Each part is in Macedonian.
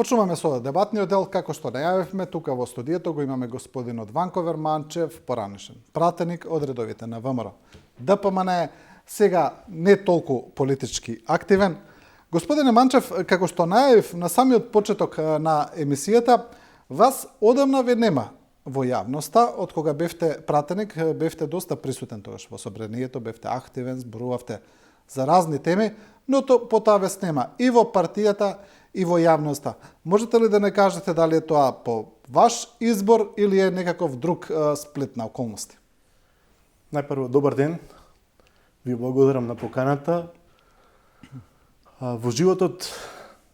Почнуваме со дебатниот дел, како што најавивме, тука во студиото го имаме господинот Ванко Верманчев, поранешен пратеник од редовите на ВМРО. ДПМН е сега не толку политички активен. Господине Манчев, како што најавив на самиот почеток на емисијата, вас одамна ве нема во јавноста, од кога бевте пратеник, бевте доста присутен тогаш во собранието, бевте активен, зборувавте за разни теми, но потоа ве снема и во партијата, и во јавноста. Можете ли да не кажете дали е тоа по ваш избор или е некаков друг сплет на околности? Најпрво, добар ден. Ви благодарам на поканата. Во животот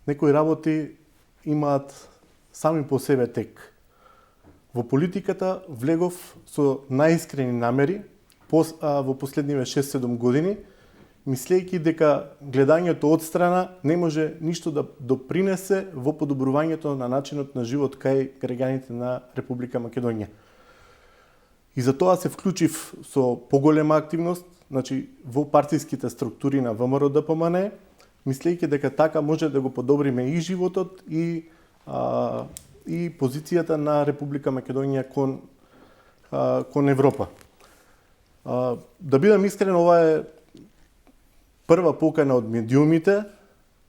некои работи имаат сами по себе тек. Во политиката влегов со најискрени намери во последниве 6-7 години, мислејќи дека гледањето од страна не може ништо да допринесе во подобрувањето на начинот на живот кај граѓаните на Република Македонија. И за тоа се вклучив со поголема активност, значи во партиските структури на ВМРО ДПМН, мислејќи дека така може да го подобриме и животот и позицијата на Република Македонија кон Европа. Да бидам искрен, ова е прва покана од медиумите,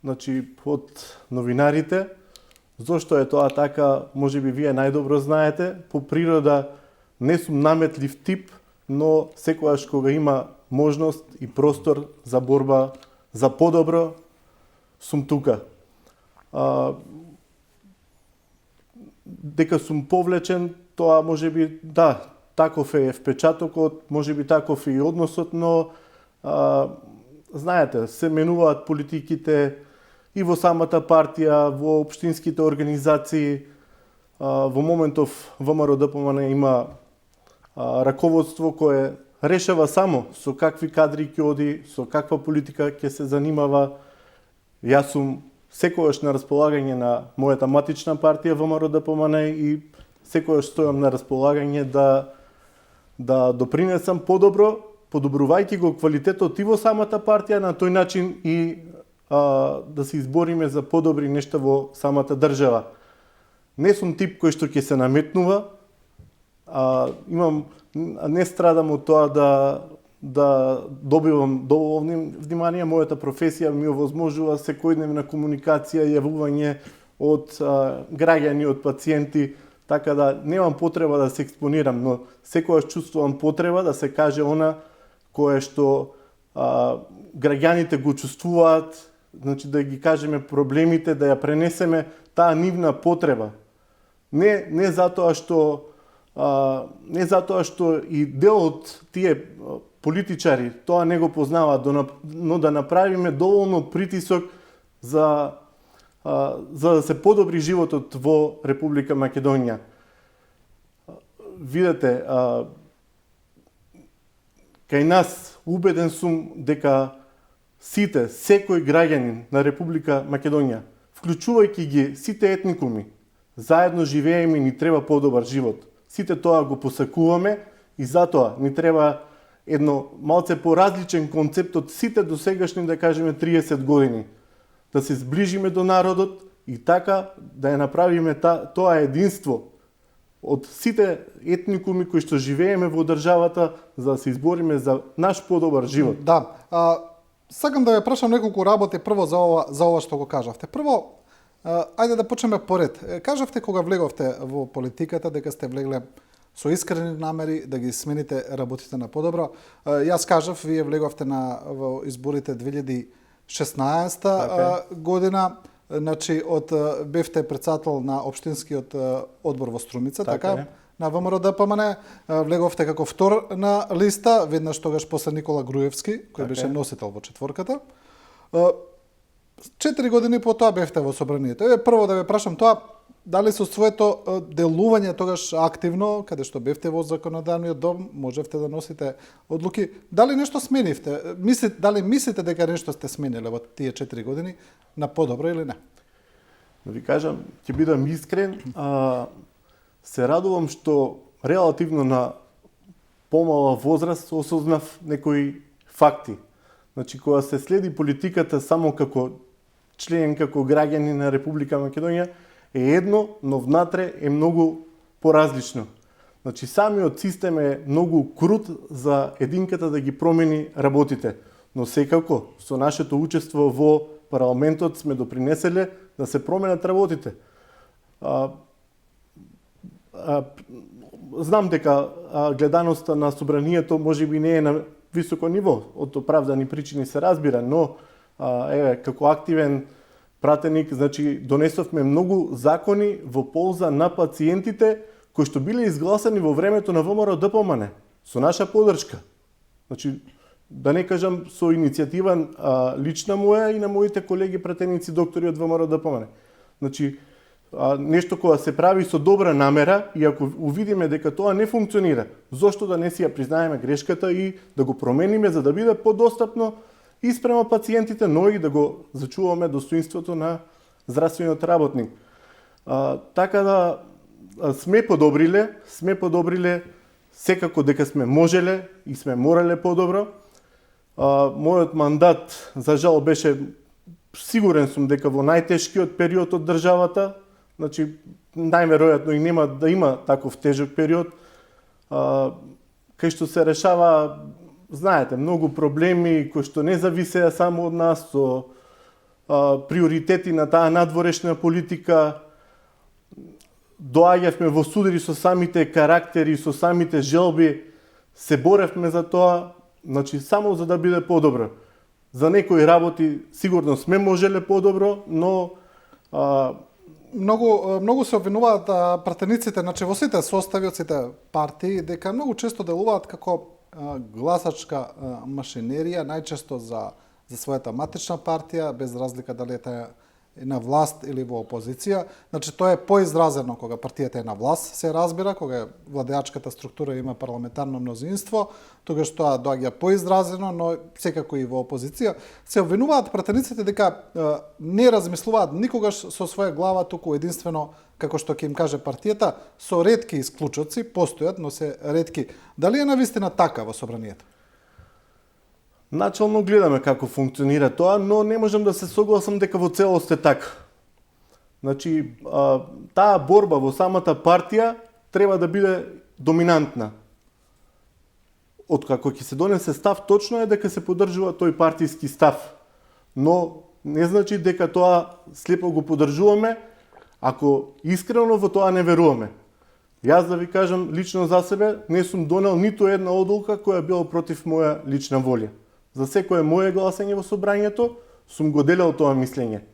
значи од новинарите. Зошто е тоа така, можеби вие најдобро знаете. По природа не сум наметлив тип, но секогаш кога има можност и простор за борба за подобро, сум тука. Дека сум повлечен, тоа можеби, да, таков е впечатокот, можеби таков е и односот, но знаете, се менуваат политиките и во самата партија, во општинските организации. Во моментов ВМРО ДПМН има раководство кое решава само со какви кадри ќе оди, со каква политика ќе се занимава. Јас сум секогаш на располагање на мојата матична партија ВМРО ДПМН и секогаш стојам на располагање да допринесам подобро, подобрувајќи го квалитетот и во самата партија, на тој начин и да се избориме за подобри нешта во самата држава. Не сум тип кој што ќе се наметнува, не страдам од тоа да добивам доволно внимание. Мојата професија ми овозможува секојдневна комуникација, јавување од граѓани, од пациенти, така да немам потреба да се експонирам, но секогаш чувствувам потреба да се каже она кое што граѓаните го чувствуваат, значи да ги кажеме проблемите, да ја пренесеме таа нивна потреба. Не затоа што и дел од тие политичари тоа не го познаваат, но да направиме доволно притисок за да се подобри животот во Република Македонија. Видете, кај нас убеден сум дека секој граѓанин на Република Македонија, вклучувајќи ги сите етникуми, заедно живееме и ни треба подобар живот. Сите тоа го посакуваме и затоа ни треба едно малце поразличен концепт од сите досегашни, да кажеме, 30 години. Да се зближиме до народот и така да ја направиме тоа единство од сите етникуми кои што живееме во државата, за да се избориме за наш подобар живот. Да. Сакам да ве прашам неколку работи прво за ова што го кажавте. Прво, ајде да почнеме поред. Кажавте кога влеговте во политиката дека сте влегле со искрени намери да ги смените работите на подобро. Јас кажав, вие влеговте во изборите 2016 година, значи бевте председател на општинскиот одбор во Струмица, така? На ВМРО ДПМН, влеговте како втор на листа, веднаш тогаш после Никола Груевски, кој беше носител во четворката. 4 години по тоа бевте во собранието. Прво да ве прашам тоа, дали со своето делување тогаш активно, каде што бевте во законодавниот дом, можевте да носите одлуки, дали нешто сменивте? Дали мислите дека нешто сте смениле во тие 4 години на подобро или не? Да ви кажам, ќе бидам искрен, се радувам што релативно на помала возраст осознав некои факти. Значи, кога се следи политиката само како член, како граѓани на Република Македонија, е едно, но внатре е многу поразлично. Значи самиот систем е многу крут за единката да ги промени работите. Но секако, со нашето учество во парламентот сме допринеселе да се променат работите. Знам дека гледаноста на собранието можеби не е на високо ниво, од оправдани причини се разбира, но како активен пратеник, значи донесовме многу закони во полза на пациентите кои што биле изгласани во времето на ВМРО ДПМН со наша поддршка. Значи да не кажам со иницијатива лична моја и на моите колеги пратеници доктори од ВМРО ДПМН. Значи нешто кога се прави со добра намера и ако увидиме дека тоа не функционира, зошто да не си ја признаеме грешката и да го промениме за да биде подостапно и спрема пациентите, но и да го зачуваме достоинството на здравствениот работник. Така да сме подобриле, секако дека сме можеле и сме морале подобро. Мојот мандат, за жал, беше, сигурен сум дека во најтешкиот период од државата, значи најверојатно и нема да има таков тежок период, кај што се решава, знаете, многу проблеми кои што не зависеа само од нас, со приоритети на таа надворешна политика. Доаѓавме во судири со самите карактери, со самите желби, се боревме за тоа, значи само за да биде подобро. За некои работи сигурно сме можеле подобро, но многу се обвинуваат пратениците, значи во сите состави од сите партии, дека многу често делуваат како гласачка машинерија, најчесто за својата матична партија, без разлика дали е таа на власт или во опозиција. Значи тоа е поизразено кога партијата е на власт, се разбира, кога владеачката структура има парламентарно мнозинство, тогаш тоа доаѓа поизразено, но секако и во опозиција. Се обвинуваат пратениците дека не размислуваат никогаш со своја глава, туку единствено како што ќе им каже партијата, со ретки исклучоци, постојат, но се ретки. Дали е навистина така во собранието? Начално гледаме како функционира тоа, но не можам да се согласам дека во целост е така. Значи, таа борба во самата партија треба да биде доминантна. Откако ќе се донесе став, точно е дека се поддржува тој партиски став. Но не значи дека тоа слепо го поддржуваме, ако искрено во тоа не веруваме. Јас да ви кажам лично за себе, не сум донел ниту една одлука која била против моја лична волја. За секое моје гласање во собранието сум го делел тоа мислење.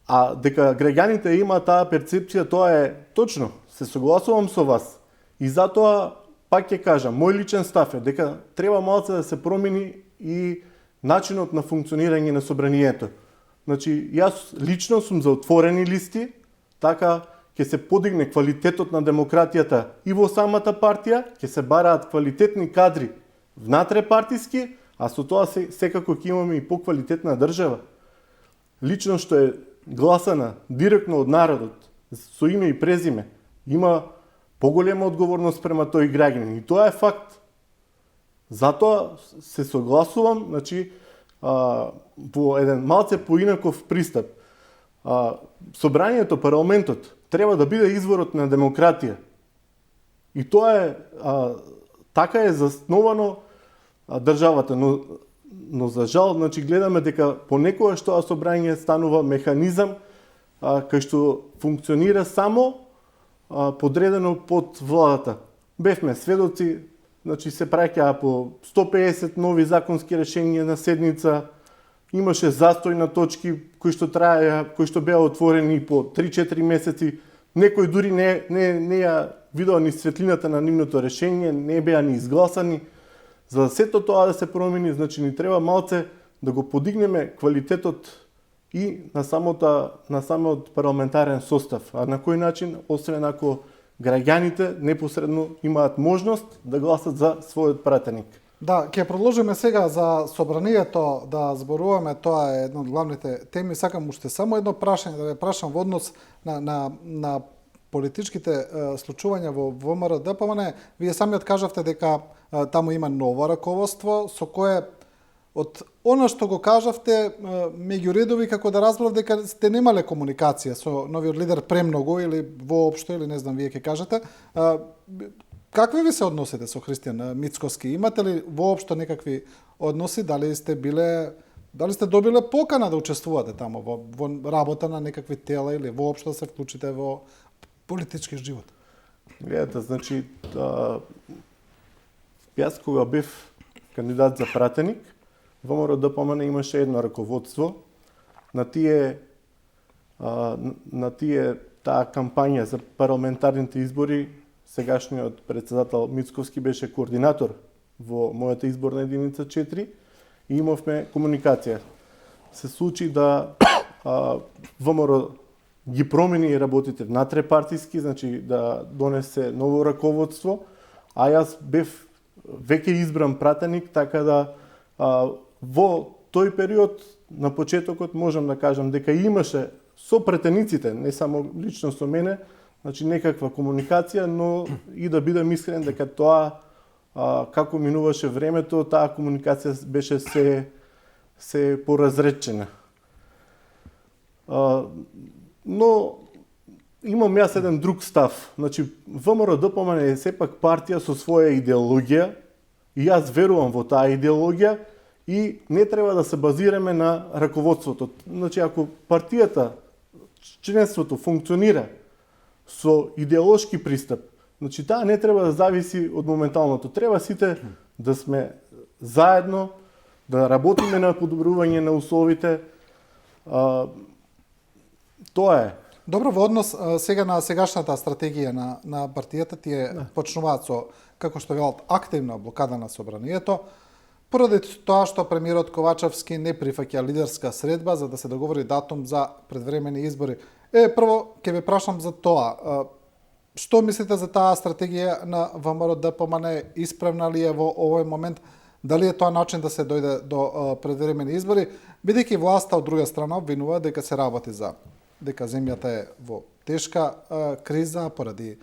А дека граѓаните имаат таа перцепција, тоа е точно. Се согласувам со вас. И затоа пак ќе кажам, мој личен став е дека треба малце да се промени и начинот на функционирање на собранието. Значи, јас лично сум за отворени листи, така ќе се подигне квалитетот на демократијата и во самата партија, ќе се бараат квалитетни кадри внатре партиски, а со тоа секако ќе имаме и поквалитетна држава. Лично што е гласана директно од народот, со име и презиме, има поголема одговорност према тој граѓанин. И тоа е факт. Затоа се согласувам, значи, во еден малце поинаков пристап. Собранието, парламентот, треба да биде изворот на демократија. И тоа е, така е засновано државата, но за жал, значи, гледаме дека понекогаш тоа собрање станува механизам кај што функционира само подредено под владата. Бевме сведоци, значи се праќаа по 150 нови законски решенија на седница, имаше застој на точки кои што траеа, кои што беа отворени по 3-4 месеци, некои дури не ја видоа ни светлината на нивното решение, не беа ни изгласани. За да сето тоа да се промени, значи ни треба малце да го подигнеме квалитетот и на самиот парламентарен состав. А на кој начин, освен ако граѓаните непосредно имаат можност да гласат за својот пратеник. Да, ќе продолжиме сега за собранието да зборуваме, тоа е една од главните теми. Сакам уште само едно прашање да ве прашам во однос на политичките случувања во ВМРО ДПМН. Вие самиот кажавте дека таму има ново раководство со кое од она што го кажавте меѓу редови, како да разбрав дека сте немале комуникација со новиот лидер премногу или воопшто, или не знам вие ќе кажете. Какви ви се односите со Христијан Мицкоски? Имате ли воопшто некакви односи? Дали сте добиле покана да учествувате тамо во работа на некакви тела или воопшто да се вклучите во политички живот? Гледате, значи, јас кога бев кандидат за пратеник, ВМРО ДПМН имаше едно раководство на таа кампања за парламентарните избори. Сегашниот председател Мицковски беше координатор во мојата изборна единица 4 и имавме комуникација. Се случи да ВМРО ги промени работите внатре-партиски, значи да донесе ново раководство, а јас бев веќе избран пратеник, така да во тој период на почетокот можам да кажам дека имаше со пратениците, не само лично со мене, значи некаква комуникација, но и да бидам искрен дека тоа како минуваше времето, таа комуникација беше се поразречена. Но имам јас еден друг став. Значи, ВМРО ДПМН е сепак партија со своја идеологија и јас верувам во таа идеологија и не треба да се базираме на раководството. Значи, ако партијата, членството функционира со идеолошки пристап, значи таа не треба да зависи од моменталното. Треба сите да сме заедно, да работиме на подобрување на условите. Тоа е. Добро, во однос сега на сегашната стратегија на партијата, тие почнуваат со, како што велат, активна блокада на собранието, поради тоа што премиерот Ковачевски не прифаќа лидерска средба за да се договори датум за предвремени избори. Прво, ќе ве прашам за тоа. Што мислите за таа стратегија на ВМРО ДПМН? Исправна ли е во овој момент? Дали е тоа начин да се дојде до предвремени избори? Бидејќи власта од друга страна обвинува дека се работи дека земјата е во тешка криза поради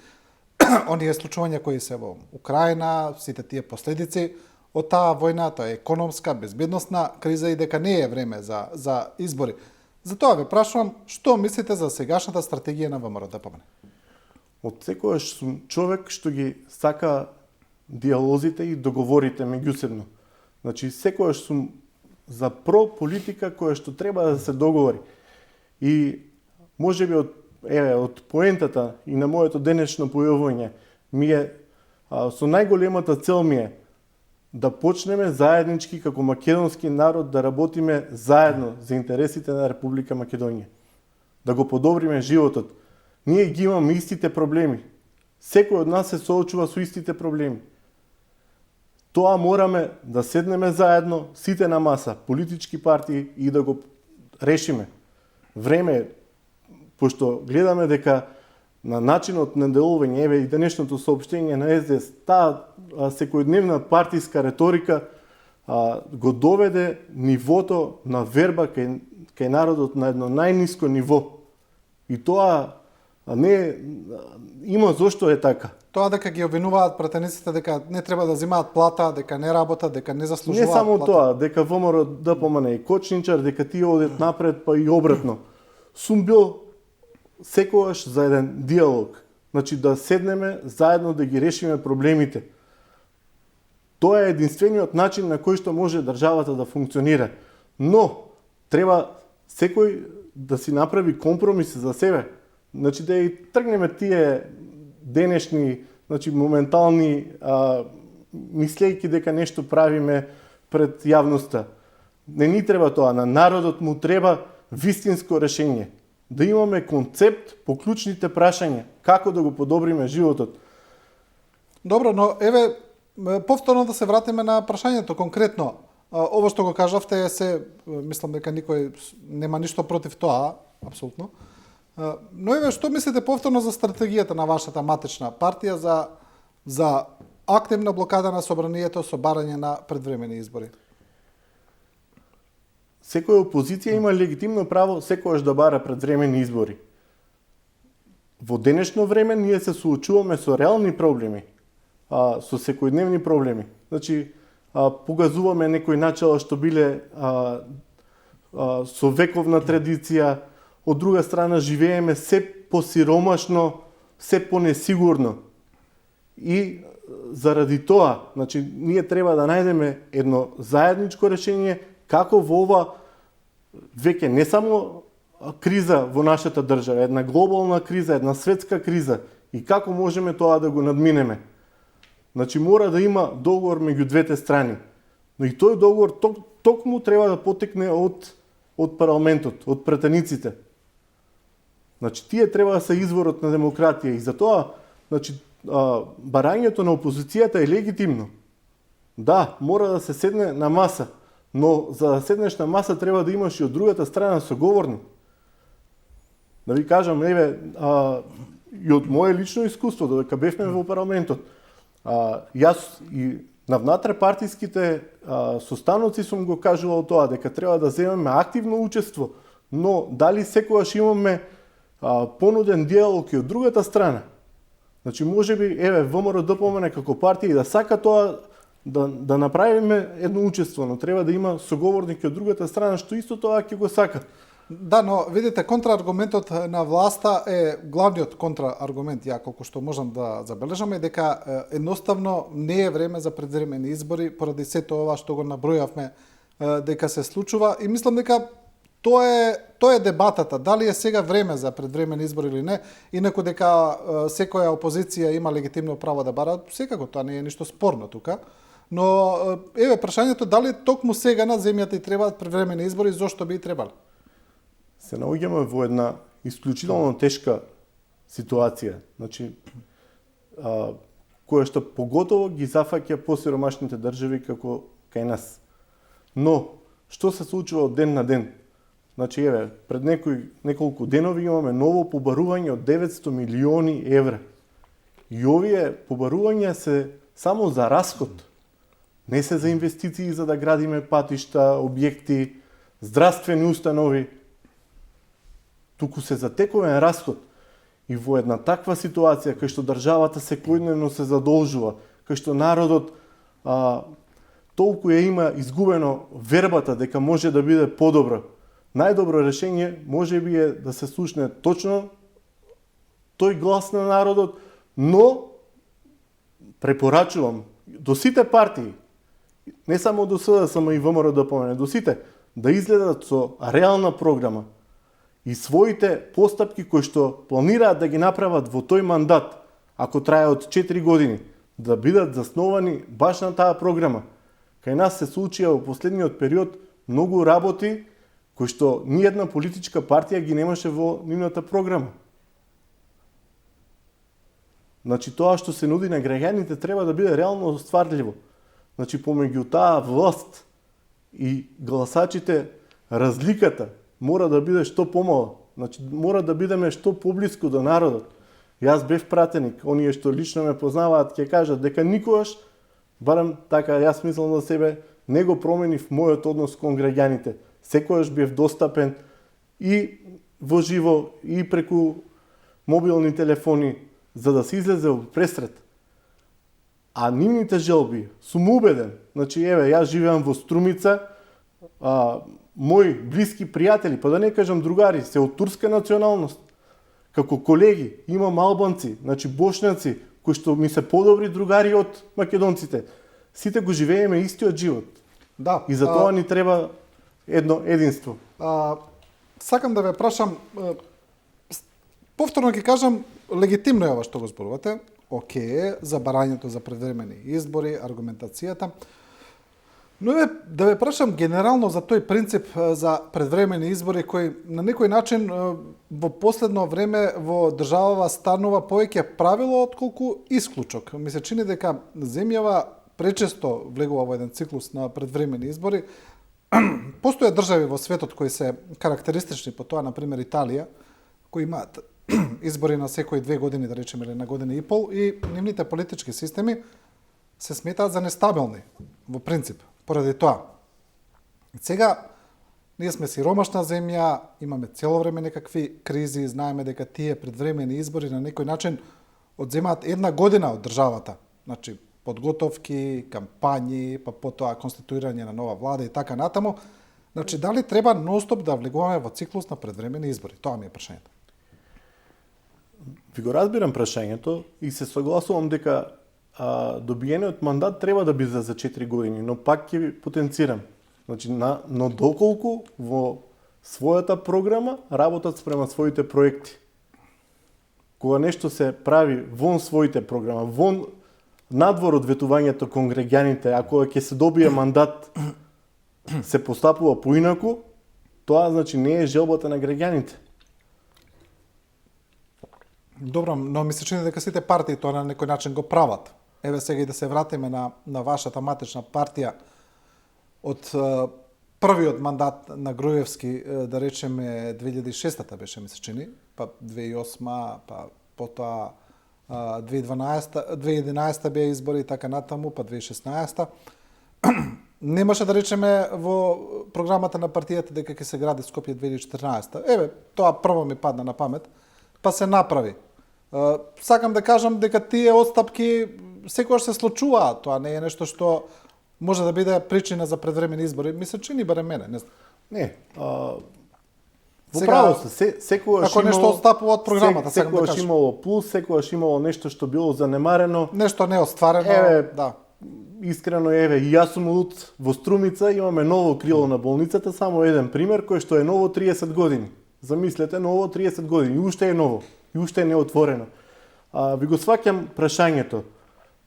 оние случувања кои се во Украина, сите тие последици од таа војна, тоа е економска, безбедносна криза и дека не е време за избори. Затоа ве прашувам, што мислите за сегашната стратегија на ВМРО ДПМН? Од секојаш сум човек што ги сака диалозите и договорите меѓусебно. Значи, секојаш сум за прополитика која што треба да се договори. И можеби од поентата и на моето денешно појавување ми е со најголемата цел ми е да почнеме заеднички како македонски народ да работиме заедно за интересите на Република Македонија. Да го подобриме животот. Ние ги имаме истите проблеми. Секој од нас се соочува со истите проблеми. Тоа мораме да седнеме заедно, сите на маса, политички партии и да го решиме. Време е, пошто гледаме дека на начинот на делување, еве и денешното соопштение на СДС, таа секојдневна партиска реторика го доведе нивото на верба кај народот на едно најниско ниво. И тоа не има зошто е така. Тоа дека ги обвинуваат пратениците дека не треба да земаат плата, дека не работат, дека не заслужуваат плата. Не само плата. тоа, дека ВМРО ДПМН е кочничар, дека тие одат напред, па и обратно. Сум бил секогаш за еден диалог. Значи да седнеме заедно да ги решиме проблемите. Тоа е единствениот начин на кој што може државата да функционира. Но треба секој да си направи компромиси за себе. Значи да и тргнеме тие денешни, значи моментални мислејки дека нешто правиме пред јавноста. Не ни треба тоа, на народот му треба вистинско решение. Да имаме концепт по клучните прашања, како да го подобриме животот. Добро, но еве повторно да се вратиме на прашањето конкретно. Ово што го кажавте мислам дека никој нема ништо против тоа, апсолутно. Но еве што мислите повторно за стратегијата на вашата матична партија за активна блокада на собранието со барање на предвремени избори? Секоја опозиција има легитимно право секогаш да бара предвремени избори. Во денешно време ние се соочуваме со реални проблеми, со секојдневни проблеми. Значи, погазуваме некои начала што биле со вековна традиција, од друга страна живееме се посиромашно, се понесигурно. И заради тоа, значи, ние треба да најдеме едно заедничко решение како во ова веќе не само криза во нашата држава, една глобална криза, една светска криза, и како можеме тоа да го надминеме. Значи, мора да има договор меѓу двете страни. Но и тој договор токму треба да потекне од парламентот, од пратениците. Значи, тие треба да се изворот на демократија, и затоа, значи, барањето на опозицијата е легитимно. Да, мора да се седне на маса, но за да седнеш на маса треба да имаш и од другата страна соговорни. Да ви кажам, еве, и од мое лично искуство, додека бевме во парламентот, јас и на внатре-партиските состаноци сум го кажувал тоа, дека треба да земеме активно учество, но дали секогаш имаме понуден диалог и од другата страна? Значи, може би, еве, ВМРО ДПМН како партија и да сака тоа да направиме едно учество, но треба да има соговорник од другата страна, што исто тоа ќе го сака. Да, но видите, контрааргументот на власта е главниот контрааргумент, ја колку што можам да забележам, е дека едноставно не е време за предвремени избори поради сето ова што го набројавме дека се случува, и мислам дека тоа е дебатата, дали е сега време за предвремени избори или не, инаку дека секоја опозиција има легитимно право да бара, секако тоа не е ништо спорно тука. Но еве прашањето, дали токму сега на земјата и требаат предвремени избори, зошто би и требали? Се наоѓаме во една исклучително тешка ситуација, значи, која што поготово ги зафаќа посиромашните држави како кај нас. Но, што се случува од ден на ден? Значи, еве, пред неколку денови имаме ново побарување од 900 милиони евра. И овие побарувања се само за расход. Не се за инвестиции за да градиме патишта, објекти, здравствени установи, туку се за тековен расход. И во една таква ситуација, кај што државата секојдневно се задолжува, кај што народот толку ја има изгубено вербата дека може да биде подобро, најдобро решение може би е да се слушне точно тој глас на народот, но препорачувам до сите партии, не само до СДСМ и ВМРО ДПМН, до сите, да изгледат со реална програма и своите постапки кои што планираат да ги направат во тој мандат, ако трае од 4 години, да бидат засновани баш на таа програма. Кај нас се случија во последниот период многу работи кои што ниедна политичка партија ги немаше во нивната програма. Значи, тоа што се нуди на граѓаните треба да биде реално остварливо. Значи, помеѓу таа власт и гласачите, разликата мора да биде што помала. Значи, мора да бидеме што поблиску до народот. Јас бев пратеник, оние што лично ме познаваат ќе кажат дека никогаш, барем така јас мислам за себе, не го променив мојот однос кон граѓаните. Секојаш бев достапен и во живо, и преку мобилни телефони, за да се излезе во пресрет. А нивните желби, сум убеден, значи, еве, јас живеам во Струмица, мои блиски пријатели, па да не кажам другари, се од турска националност. Како колеги, имам албанци, значи бошњаци, кои што ми се подобри другари од македонците. Сите го живееме истиот живот. Да. И за тоа ни треба едно единство. Сакам да ве прашам, повторно ќе кажам, легитимно е ова што го зборувате, окей, за барањето за предвремени избори, аргументацијата. Но да ве прашам генерално за тој принцип за предвремени избори кој на некој начин во последно време во државава станува повеќе правило отколку исклучок. Ми се чини дека земјава пречесто влегува во еден циклус на предвремени избори. Постојат држави во светот кои се карактеристични по тоа, например Италија, кои имаат избори на секои 2 години, да речеме, или на година и пол, и нивните политички системи се сметаат за нестабилни во принцип. Поради тоа, сега ние сме сиромашна земја, имаме цело време некакви кризи, знаеме дека тие предвремени избори на некој начин одземаат 1 година од државата. Значи, подготовки, кампањи, па потоа конституирање на нова влада и така натаму. Значи, дали треба ностоп да влегуваме во циклус на предвремени избори? Тоа ми е прашањето. Ви го разбирам прашањето и се согласувам дека добиениот мандат треба да биде за 4 години, но пак ќе ви потенцирам. Значи, но доколку во својата програма работат спрема своите проекти. Кога нешто се прави вон своите програма, вон надвор од ветувањето кон граѓаните, ако ќе се добие мандат, се постапува поинаку, тоа значи не е желбата на граѓаните. Добро, но ми се чини дека сите партии тоа на некој начин го прават. Еве сега и да се вратиме на вашата матична партија од првиот мандат на Груевски, да речеме 2006-та беше ми се чини, па 2008, па потоа 2011 беа избори и така натаму, па 2016. Немаше да речеме во програмата на партијата дека ќе се гради Скопје 2014. Еве, тоа прво ми падна на памет, па се направи. Сакам да кажам дека тие отстапки секогаш се случуваат, тоа не е нешто што може да биде причина за предвремени избори. Ми се чини барем мене, не знам. Не, во право се, секогаш ако нешто отстапува од програмата, сакам да секогаш кажам. имало плюс, секогаш имало нешто што било занемарено. Нешто неостварено, Еве, да. Искрено еве, и јас сум луд во Струмица, имаме ново крило на болницата, само еден пример кој што е ново 30 години. Замислете, ново 30 години, и уште е ново, и уште е неотворено. Ви го сваќам прашањето.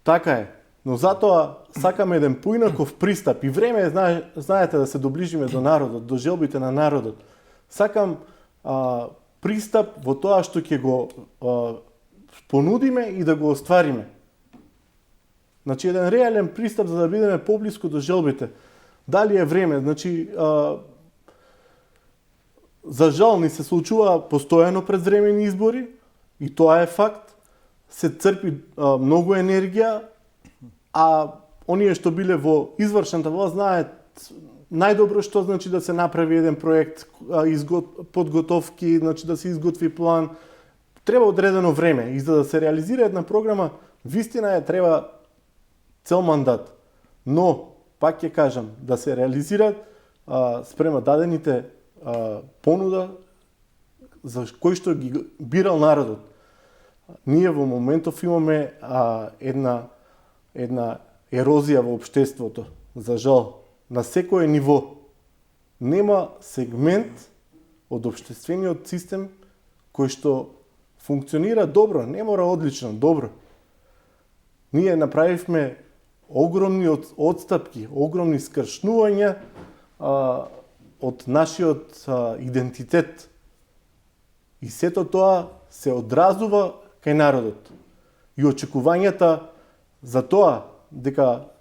Така е, но затоа сакаме еден поинаков пристап и време е, знаете, да се доближиме до народот, до желбите на народот. Сакам пристап во тоа што ќе го понудиме и да го оствариме. Значи, еден реален пристап за да бидеме поблиску до желбите. Дали е време? Значи, за жал ни се случува постојано предвремени избори и тоа е факт. Се црпи многу енергија, а оние што биле во извршната власт знаат најдобро што значи да се направи еден проект, подготовки, значи да се изготви план. Треба одредено време и за да се реализира една програма, вистина е треба цел мандат. Но, пак ќе кажам, да се реализираат спрема дадените понуда за кој што ги бирал народот. Ние во моментов имаме една ерозија во општеството. За жал, на секој ниво нема сегмент од општествениот систем кој што функционира добро, не мора одлично, добро. Ние направивме огромни отстапки, огромни скршнувања од нашиот идентитет. И сето тоа се одразува кај народот. И очекувањата за тоа дека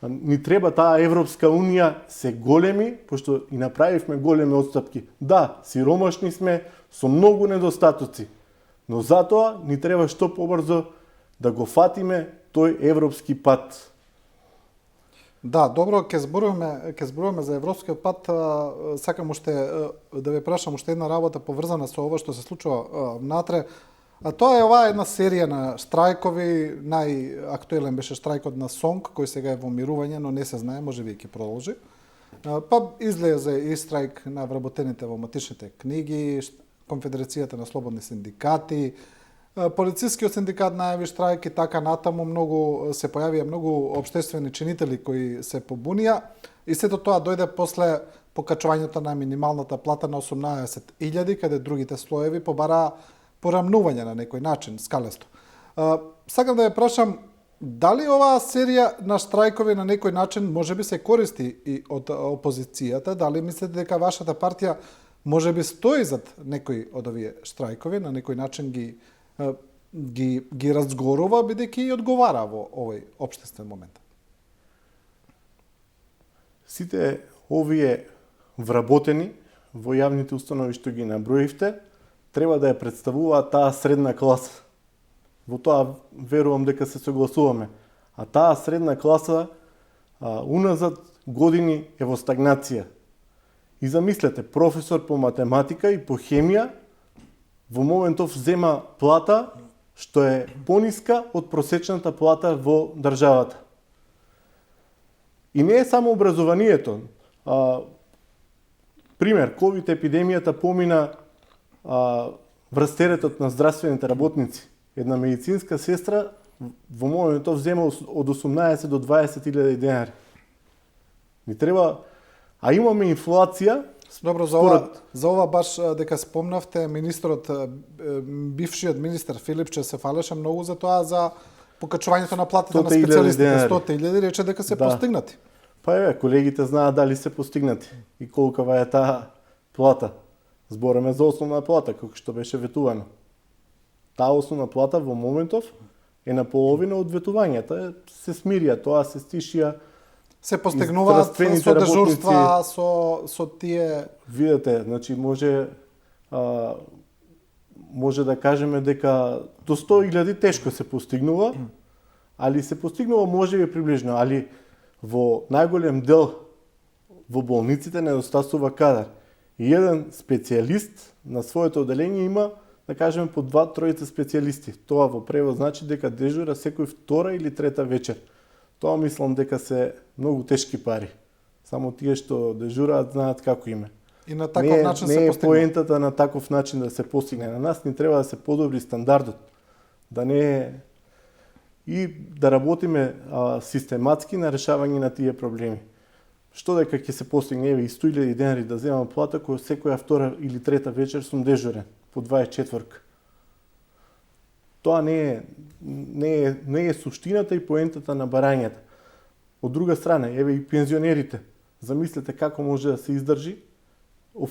ни треба таа Европска Унија се големи, пошто и направивме големи отстапки. Да, сиромашни сме, со многу недостатоци, но затоа ни треба што побрзо да го фатиме тој европски пат. Да, добро, ќе зборуваме за европскиот пат. Сакам уште да ве прашам уште една работа поврзана со ова што се случува внатре. А тоа е оваа една серија на штрајкови, најактуелен беше штрајкот на СОНК, кој сега е во мирување, но не се знае, можеби ќе продолжи. Па излезе и штрајк на вработените во матичните книги, Конфедерацијата на слободни синдикати, полицискиот синдикат најави штрајк и така натаму, се појавија многу општествени чинители кои се побунија и сето тоа дојде после покачувањето на минималната плата на 18.000, каде другите слоеви побараа порамнување на некој начин, скалесто. Сакам да ја прашам, дали оваа серија на штрајкови на некој начин можеби се користи и од опозицијата, дали мислите дека вашата партија можеби стои зад некој од овие штрајкови, на некој начин ги разгорува, бидејќи и одговара во овој општествен момент? Сите овие вработени во јавните установи што ги наброивте, треба да ја представуваат таа средна класа. Во тоа верувам дека се согласуваме. А таа средна класа уназад години е во стагнација. И замислете, професор по математика и по хемија во моментов зема плата што е пониска од просечната плата во државата. И не е само образованието. Пример, ковид епидемијата помина врз теретот на здравствените работници. Една медицинска сестра во моментот взема од 18 до 20.000 денари. Ни треба, а имаме инфлација. Добро, за ова баш дека спомнавте, министрот, бившиот министер Филипче се фалеше многу за тоа, за покачувањето на платите на специјалистите. 100.000 рече дека се постигнати. Па еве, колегите знаат дали се постигнати и колкава е таа плата. Збореме за основна плата, како што беше ветувано. Таа основна плата во моментов е на половина од ветувањата. Се смирија, тоа се стишија. Се постигнуваат со дежурства, со тие... Видете, значи може да кажеме дека до 100.000 тешко се постигнува, али се постигнува можеби приближно, али во најголем дел во болниците недостасува кадар. И еден специјалист на своето оделение има, да кажеме, по 2-3 специјалисти. Тоа во превод значи дека дежура секој втора или трета вечер. Тоа мислам дека се многу тешки пари. Само тие што дежураат знаат како име. И на таков начин се постигне. Не е поентата на таков начин да се постигне. На нас ни треба да се подобри стандардот. Да не е и да работиме систематски на решавање на тие проблеми. Што дека ќе се постигне еве и 100.000 денари да земам плата која секоја втора или трета вечер сум дежурен по 24. Тоа не е суштината и поентата на барањата. Од друга страна, еве и пензионерите. Замислете како може да се издржи од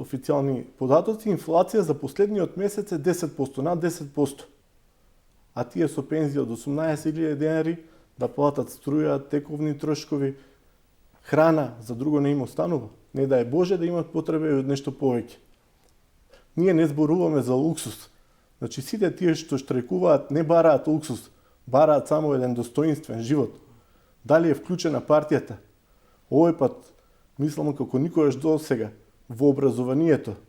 официјални податоци инфлација за последниот месец е 10%, над 10%. А тие со пензија од 18.000 денари да платат струја, тековни трошкови, храна, за друго не им останува. Не да е Боже да имат потреба и од нешто повеќе. Ние не зборуваме за луксус. Значи сите тие што штрајкуваат не бараат луксус, бараат само еден достоинствен живот. Дали е вклучена партијата? Овој пат, мислам како никогаш до сега, во образованието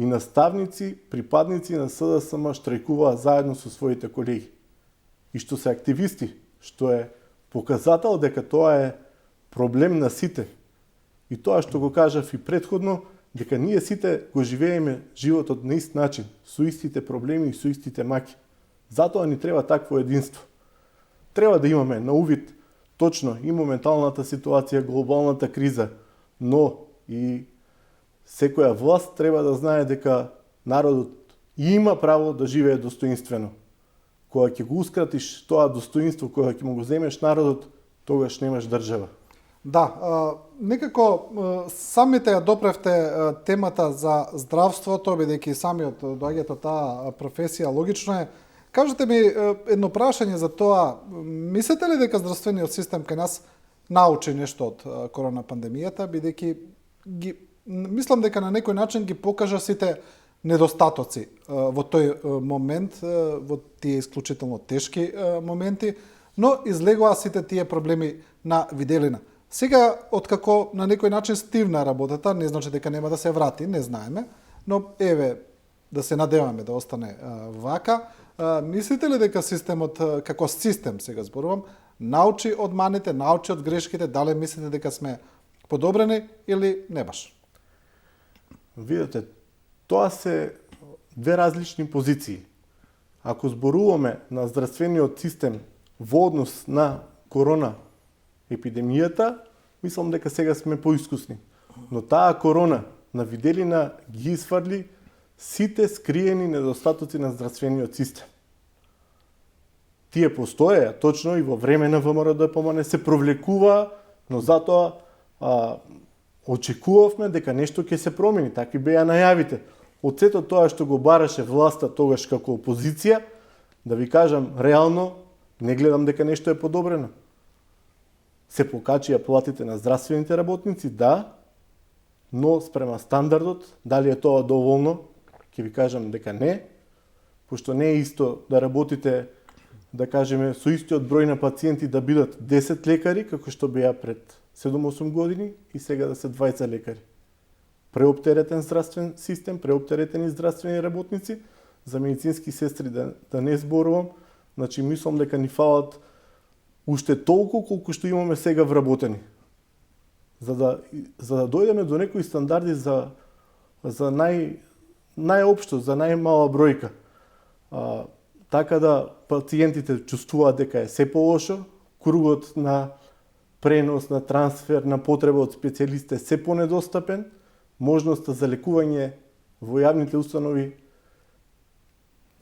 и наставници, припадници на СДСМ штрајкуваат заедно со своите колеги. И што се активисти, што е показател дека тоа е проблем на сите. И тоа што го кажав и претходно, дека ние сите го живееме животот на ист начин, со истите проблеми и со истите маки. Затоа ни треба такво единство. Треба да имаме на увид точно и моменталната ситуација, глобалната криза, но и секоја власт треба да знае дека народот има право да живее достоинствено. Кога ќе гоускратиш тоа достоинство, кога ќе му го земеш народот, тогаш немаш држава. Да, некако самите ја допревте темата за здравството, бидејќи самиот доаѓате од таа професија, логично е. Кажете ми едно прашање за тоа, мислите ли дека здравствениот систем кај нас научи нешто од корона пандемијата, бидејќи мислам дека на некој начин ги покажа сите недостатоци во тој момент, во тие исклучително тешки моменти, но излегоа сите тие проблеми на виделина. Сега, откако на некој начин стивна работата, не значи дека нема да се врати, не знаеме, но еве, да се надеваме да остане вака. Мислите ли дека системот, како систем сега зборувам, научи од маните, научи од грешките, дали мислите дека сме подобрени или не баш? Видете, тоа се две различни позиции. Ако зборуваме на здравствениот систем во однос на корона епидемијата, мислам дека сега сме поискусни. Но таа корона на виделина ги изфрли сите скриени недостатоци на здравствениот систем. Тие постоеа точно и во време на ВМРО ДПМН се провлекува, но затоа очекувавме дека нешто ќе се промени, такви беа најавите. Од сето тоа што го бараше власта тогаш како опозиција, да ви кажам реално, не гледам дека нешто е подобрено. Се покачија платите на здравствените работници, да, но спрема стандардот, дали е тоа доволно, ќе ви кажам дека не, пошто не е исто да работите, да кажеме, со истиот број на пациенти да бидат 10 лекари, како што беа пред 7-8 години, и сега да се 20 лекари. Преоптеретен здравствен систем, преоптеретени здравствени работници, за медицински сестри да не зборувам. Значи мислам дека ни фалат уште толку колку што имаме сега вработени. За да дојдеме до некои стандарди за најопшто, за најмала бројка. Така да пациентите чувствуваат дека е се полошо, кругот на пренос, на трансфер, на потреба од специјалист е се понедостапен, можноста за лекување во јавните установи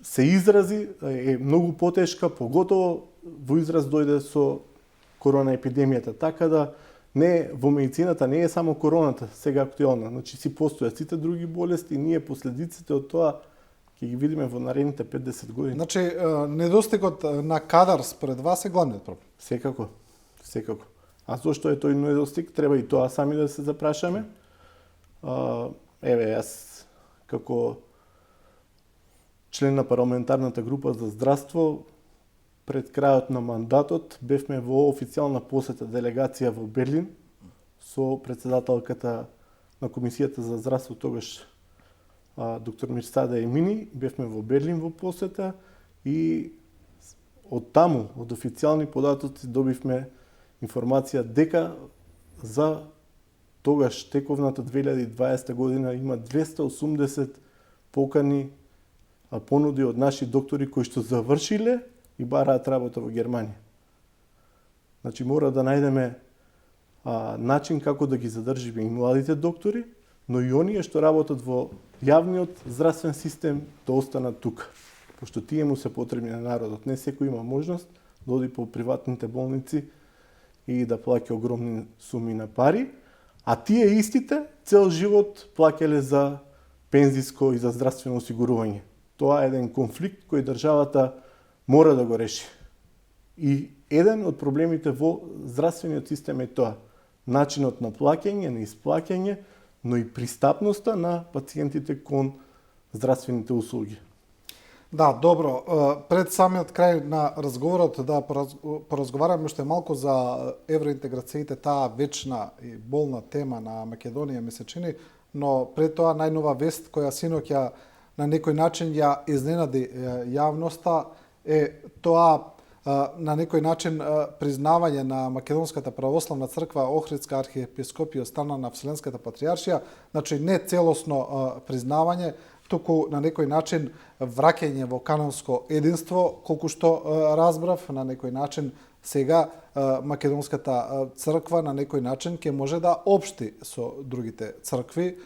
се изрази, е многу потешка, поготово во израз дојде со корона епидемијата. Така да во медицината не е само короната сега актуелна, значи си постојат сите други болести и ние последиците од тоа ќе ги видиме во наредните 5-10 години. Значи, недостигот на кадар според вас е главниот проблем? Секако. А зошто е тој недостиг? Треба и тоа сами да се запрашаме. Јас како член на парламентарната група за здравство, пред крајот на мандатот бевме во официјална посета делегација во Берлин со председателката на Комисијата за здравство тогаш доктор Мирсада Емини. Бевме во Берлин во посета и од таму, од официјални податоци добивме информација дека за тогаш тековната 2020 година има 280 покани понуди од наши доктори кои што завршиле и бараат работа во Германија. Значи мора да најдеме начин како да ги задржиме и младите доктори, но и оние што работат во јавниот здравствен систем да останат тука. Пошто тие му се потребни на народот. Не секој има можност да оди по приватните болници и да плаќа огромни суми на пари, а тие истите цел живот плаќале за пензиско и за здравствено осигурување. Тоа е еден конфликт кој државата мора да го реши. И еден од проблемите во здравствениот систем е тоа. Начинот на плаќање, на исплаќање, но и пристапноста на пациентите кон здравствените услуги. Да, добро. Пред самиот крај на разговорот да поразговараме уште малку за евроинтеграциите, таа вечна и болна тема на Македонија ми се чини, но пред тоа најнова вест која синоќ на некој начин ја изненади јавноста е тоа на некој начин признавање на Македонската православна црква, Охридска архиепископија од страна на Вселенската патриаршија, значи не целосно признавање, туку на некој начин враќање во канонско единство, колку што разбрав, на некој начин сега Македонската црква на некој начин ќе може да општи со другите цркви.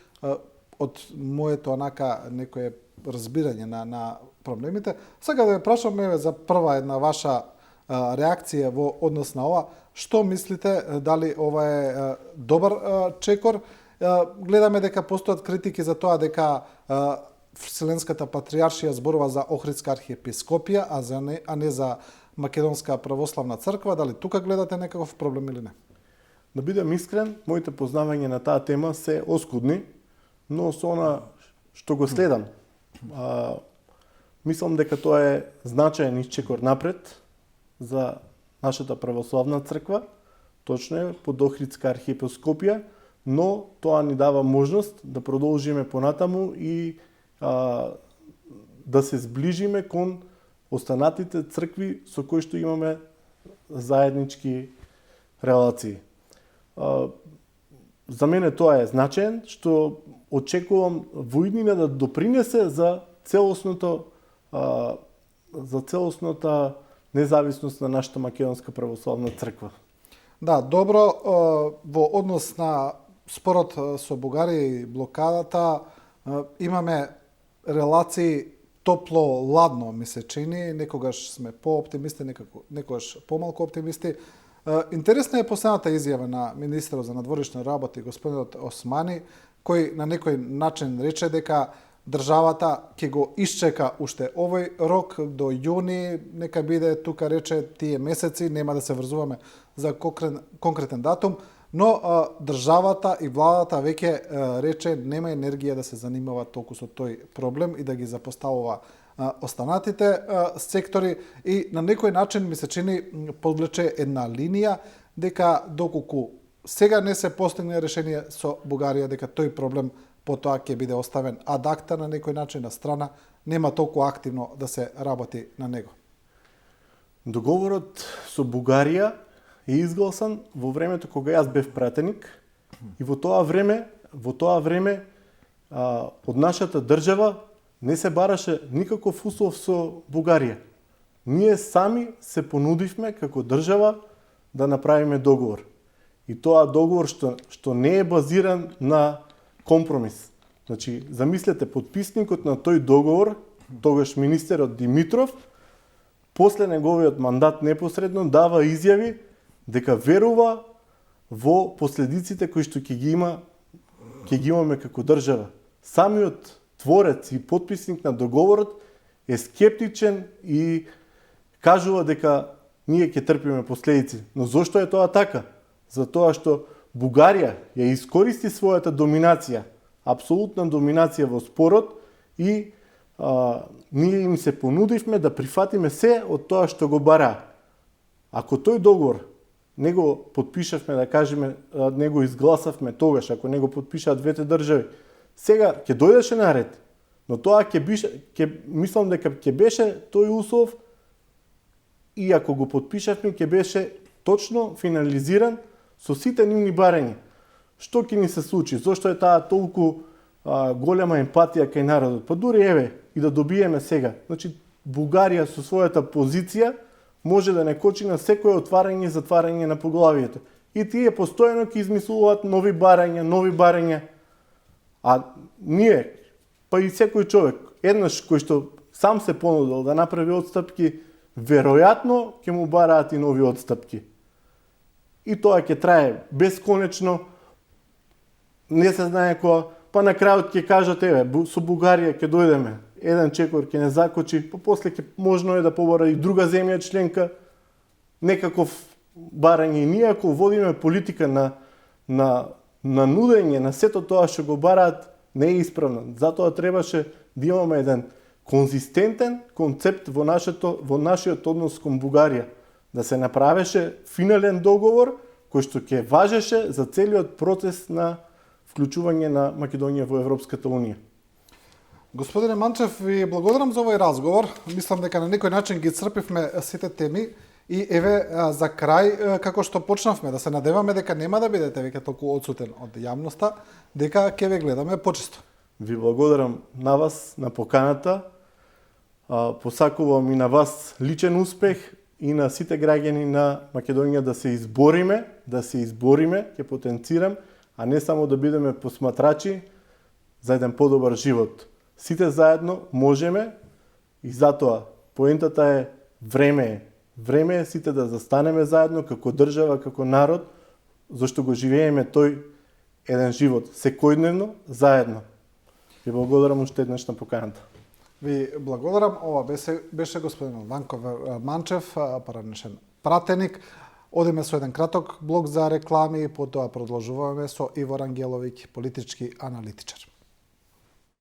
Од моето некое разбирање на проблемите. Сега да ве прашам за прва една ваша реакција во однос на ова. Што мислите, дали ова е добар чекор? Гледаме дека постојат критики за тоа дека Вселенската патриаршија зборува за Охридска архиепископија, а не за Македонска православна црква. Дали тука гледате некаков проблем или не? Да бидам искрен, моите познавања на таа тема се оскудни, но со она што го следам, мислам дека тоа е значаен исчекор напред за нашата православна црква, точно е под Охридска архиепископија, но тоа ни дава можност да продолжиме понатаму и да се сближиме кон останатите цркви со кои што имаме заеднички релации. За мене тоа е значаен, што очекувам во иднина да допринесе за целосната независност на нашата Македонска православна црква. Да, добро, во однос на спорот со Бугарија и блокадата, имаме релации топло-ладно, ми се чини, некогаш сме по-оптимисти, некогаш помалку оптимисти. Интересна е последната изјава на министерот за надворешни работи, господинот Османи, кој на некој начин рече дека државата ќе го исчека уште овој рок до јуни, нека биде тука рече тие месеци, нема да се врзуваме за конкретен датум, но државата и владата веќе рече нема енергија да се занимава толку со тој проблем и да ги запоставува останатите сектори и на некој начин ми се чини подвлече една линија дека доколку сега не се постигне решение со Бугарија, дека тој проблем потоа ќе биде оставен ад акта на некој начин на страна, нема толку активно да се работи на него. Договорот со Бугарија е изгласан во времето кога јас бев пратеник и во тоа време од нашата држава не се бараше никаков услов со Бугарија. Ние сами се понудивме како држава да направиме договор. И тоа договор што не е базиран на компромис. Значи, замислете, подписникот на тој договор, тогаш министерот Димитров, после неговиот мандат непосредно дава изјави дека верува во последиците кои што ќе ги имаме како држава. Самиот творец и подписник на договорот е скептичен и кажува дека ние ќе трпиме последици. Но зошто е тоа така? Затоа што Бугарија ја искористи својата доминација, апсолутна доминација во спорот и ние им се понудивме да прифатиме се од тоа што го бара. Ако тој договор не го подпишавме, да кажеме, не го изгласавме тогаш, ако не го подпишаат двете држави, сега ќе дојдеше наред, но тоа мислам дека ќе беше тој услов и ако го подпишавме, ќе беше точно финализиран со сите нивни барања. Што ќе ни се случи? Зошто е таа толку голема емпатија кај народот? Па дури еве и да добиеме сега. Значи Бугарија со својата позиција може да не кочи на секое отварање и затварање на поглавието. И тие постојано ќе измислуваат нови барања. А ние, па и секој човек, еднаш кој што сам се понудил да направи отстапки, веројатно ќе му бараат и нови отстапки. И тоа ќе трае бесконечно, не се знае која, па на крајот ќе кажат, еве, со Бугарија ќе дојдеме, еден чекор ќе не закочи, па после ќе можно е да побара и друга земја членка, некаков барање. И ние ако водиме политика на нудење на сето тоа што го бараат, не е исправна. Затоа требаше да имаме еден конзистентен концепт во нашиот однос кон Бугарија. Да се направеше финален договор кој што ќе важеше за целиот процес на вклучување на Македонија во Европската Унија. Господине Манчев, ви благодарам за овој разговор. Мислам дека на некој начин ги исцрпивме сите теми и еве за крај, како што почнавме, да се надеваме дека нема да бидете веќе толку одсутен од јавноста, дека ќе ве гледаме почесто. Ви благодарам на вас, на поканата. Посакувам и на вас личен успех и на сите граѓани на Македонија да се избориме, ќе потенцирам, а не само да бидеме посматрачи за еден подобар живот. Сите заедно можеме и затоа поентата е време е сите да застанеме заедно како држава, како народ, зашто го живееме тој еден живот секојдневно заедно. Ви благодарам уште еднаш на поканата. Ви благодарам. Ова беше господин Ванко Манчев, поранешен пратеник. Одиме со еден краток блок за реклами и потоа продолжуваме со Иво Рангеловиќ, политички аналитичар.